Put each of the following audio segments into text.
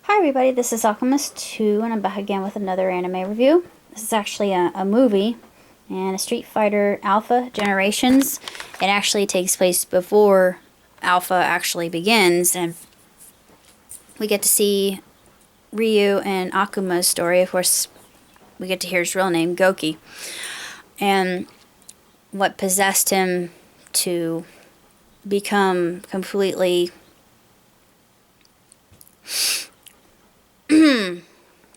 Hi everybody, this is Alchemist2 and I'm back again with another anime review. This is actually a movie and a Street Fighter Alpha Generations. It actually takes place before Alpha actually begins, and we get to see Ryu and Akuma's story. Of course, we get to hear his real name, Goki, and what possessed him to become completely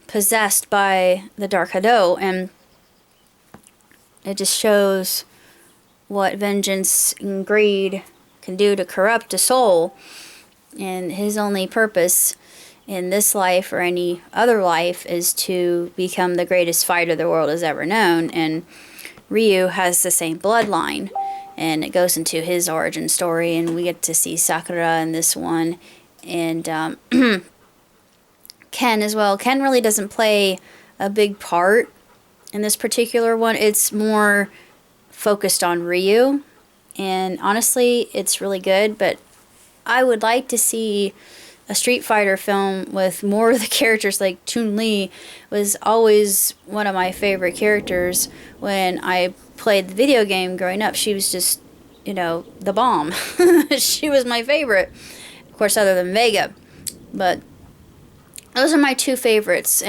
possessed by the Dark Hado, and it just shows what vengeance and greed can do to corrupt a soul. And his only purpose in this life or any other life is to become the greatest fighter the world has ever known. And Ryu has the same bloodline, and it goes into his origin story, and we get to see Sakura in this one, and Ken as well. Ken really doesn't play a big part in this particular one. It's more focused on Ryu, and honestly, it's really good, but I would like to see a Street Fighter film with more of the characters. Like Chun-Li was always one of my favorite characters when I played the video game growing up. She was just, the bomb. She was my favorite, of course, other than Vega. But those are my two favorites.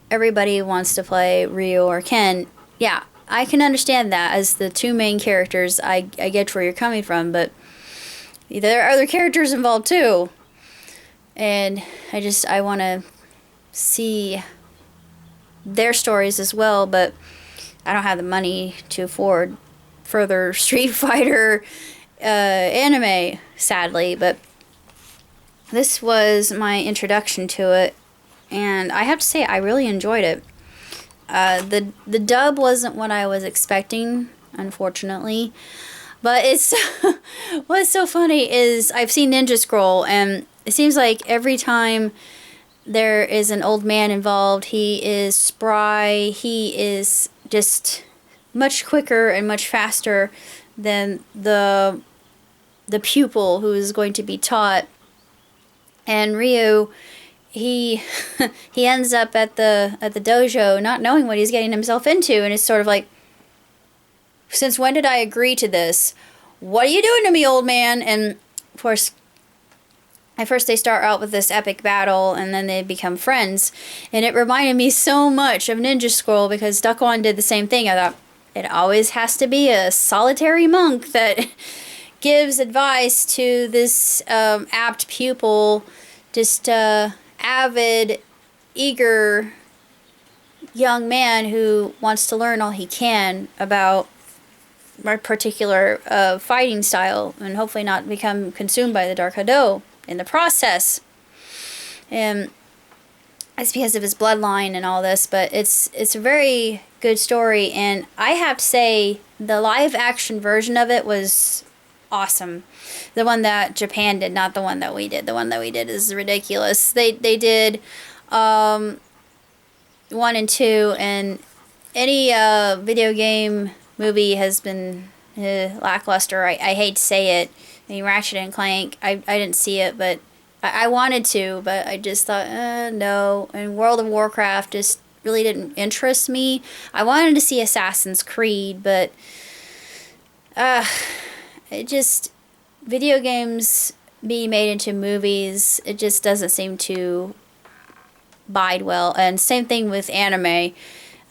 Everybody wants to play Ryu or Ken. Yeah, I can understand that as the two main characters. I get where you're coming from, but there are other characters involved too. And I want to see their stories as well, but I don't have the money to afford further Street Fighter anime, sadly, but this was my introduction to it, and I have to say I really enjoyed it. The dub wasn't what I was expecting, unfortunately, but what's so funny is I've seen Ninja Scroll, and it seems like every time there is an old man involved, he is spry, he is just much quicker and much faster than the pupil who is going to be taught. And Ryu, he he ends up at the dojo not knowing what he's getting himself into, and it's sort of like, since when did I agree to this? What are you doing to me, old man? And of course, at first they start out with this epic battle, and then they become friends. And it reminded me so much of Ninja Scroll, because Duck-On did the same thing. I thought, it always has to be a solitary monk that gives advice to this apt pupil, just avid, eager young man who wants to learn all he can about my particular fighting style, and hopefully not become consumed by the Dark Hado in the process. And it's because of his bloodline and all this, but it's a very good story, and I have to say the live action version of it was awesome. The one that Japan did, not the one that we did. The one that we did is ridiculous. They did 1 and 2, and any video game movie has been lackluster. I hate to say it. I mean, Ratchet and Clank, I didn't see it, but I wanted to, but I just thought, no. And World of Warcraft just really didn't interest me. I wanted to see Assassin's Creed, but video games being made into movies, it just doesn't seem to bide well. And same thing with anime.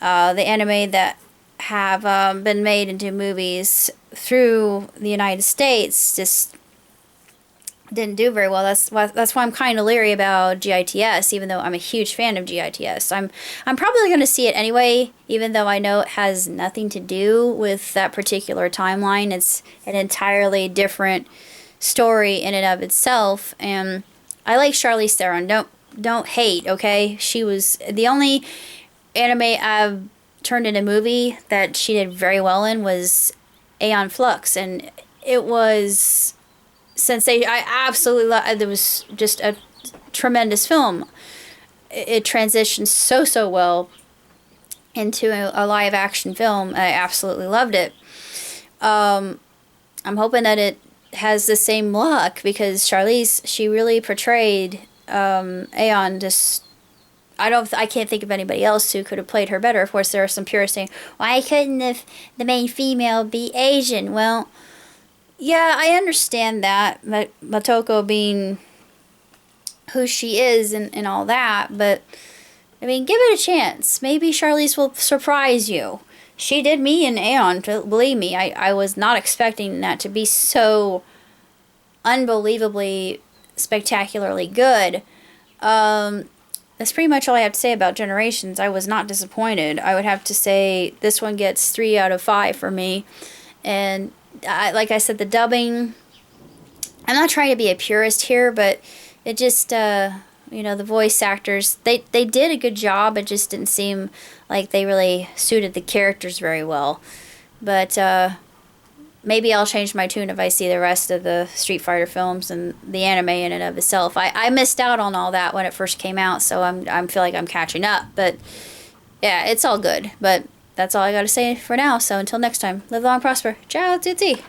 The anime that have been made into movies through the United States just didn't do very well. That's why I'm kind of leery about GITS, even though I'm a huge fan of GITS. I'm probably going to see it anyway, even though I know it has nothing to do with that particular timeline. It's an entirely different story in and of itself, and I like Charlize Theron. Don't hate, okay? She was the only anime I've turned into movie that she did very well in was Aeon Flux, and it was sensation. I absolutely love it. Was just a tremendous film. It transitioned so well into a live action film. I absolutely loved it. I'm hoping that it has the same luck, because Charlize, she really portrayed Aeon just, I can't think of anybody else who could have played her better. Of course, there are some purists saying, why couldn't the main female be Asian? Well, yeah, I understand that, Matoko being who she is and all that, but, I mean, give it a chance. Maybe Charlize will surprise you. She did me in Aeon, believe me. I was not expecting that to be so unbelievably, spectacularly good. That's pretty much all I have to say about Generations. I was not disappointed. I would have to say this one gets 3 out of 5 for me. And like I said, the dubbing, I'm not trying to be a purist here, but it just, you know, the voice actors, they did a good job. It just didn't seem like they really suited the characters very well. But maybe I'll change my tune if I see the rest of the Street Fighter films and the anime in and of itself. I missed out on all that when it first came out, so I feel like I'm catching up. But yeah, it's all good. But that's all I got to say for now. So until next time, live long, prosper. Ciao, tutti.